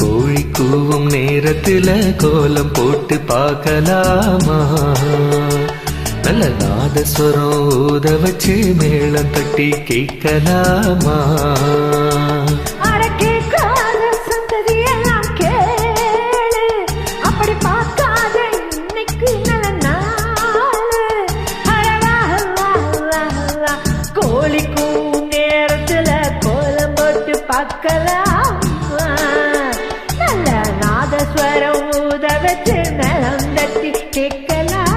கோழி கூவும் நேரத்துல கோலம் போட்டு பார்க்கலாமா? நல்ல நாதஸ்வரம் ஊத வச்சு மேளம் தட்டி கேட்கலாமா? கோழி கூவும் நேரத்துல கோலம் போட்டு பார்க்கலாம், நல்ல நாதஸ்வரம் ஊத வச்சு மேளம் தட்டி கேட்கலாம்.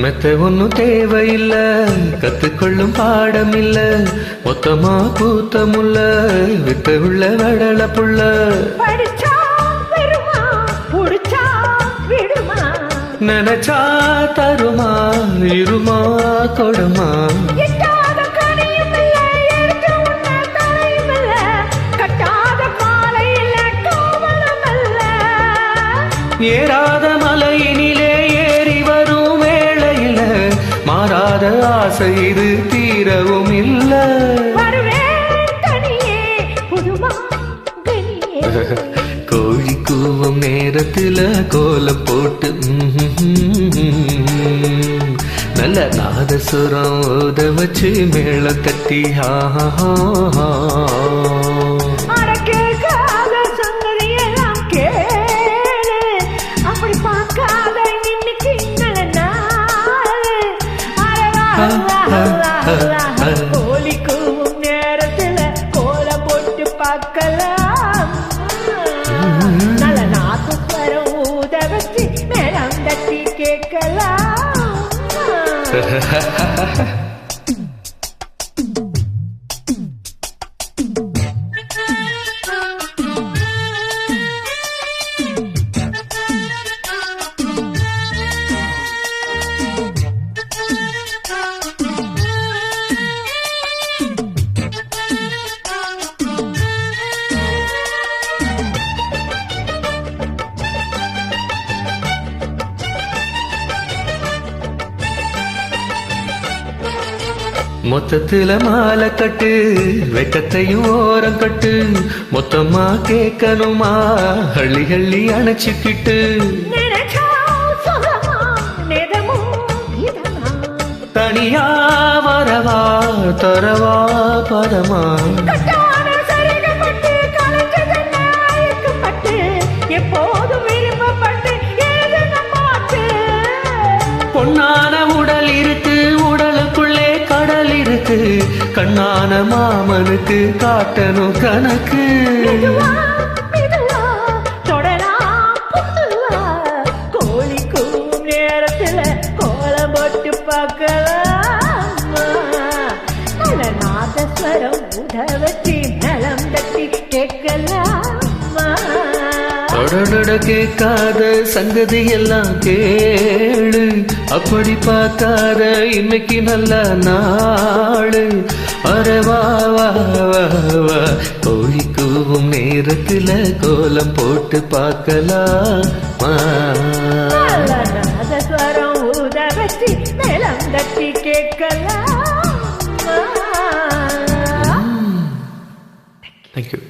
மெத்த ஒன்னும் தேவையில்ல, கத்துக்கொள்ளும் பாடம் இல்ல, மொத்தமா கூத்தமுள்ள வித்த உள்ள வடல புள்ள. நினைச்சா தருமா இருமா கொடுமா, ஏறாத மலையினிலே ஏறி வரும் வேளையில மாறாத ஆசை இது தீரவும் இல்ல. கோழி கூவும் நேரத்துல கோலம் போட்டு நல்ல நாதசுரம் ஓத வச்சு மேளம் தட்டி கோழி கூவும் நேரத்துல கோலம் போட்டு பார்க்கலாம், நல்ல நாதஸ்வரம் ஊத வச்சு மேளம் தட்டி கேட்கலாம். மொத்தத்துல மாலை கட்டு வெக்கத்தையும் ஓரம் கட்டு, மொத்தமா கேட்கணுமா ஹள்ளி ஹள்ளி அணைச்சுக்கிட்டு. தனியா வரவா தரவா பரமா, பொன்னான உடல் இருக்கு உடலுக்குள்ளே கடல் இருக்கு, கண்ணான மாமனுக்கு காட்டணும் கணக்கு. கோழி கூவும் நேரத்துல கோலம் போட்டு பார்க்கலாம், நல்ல நாதஸ்வரம் ஊத வச்சு நலம் தட்டி கேட்கலாம். தொடட கேட்காத சங்கதி எல்லாம் கேளு, அப்படி பார்க்காத இன்னைக்கு நல்ல நாளு. அரவா கோழி கூவும் நேரத்துல கோலம் போட்டு பார்க்கலாம், நாதஸ்வரம் ஊத வச்சு மேளம் தட்டி கேட்கலாம். Thank you.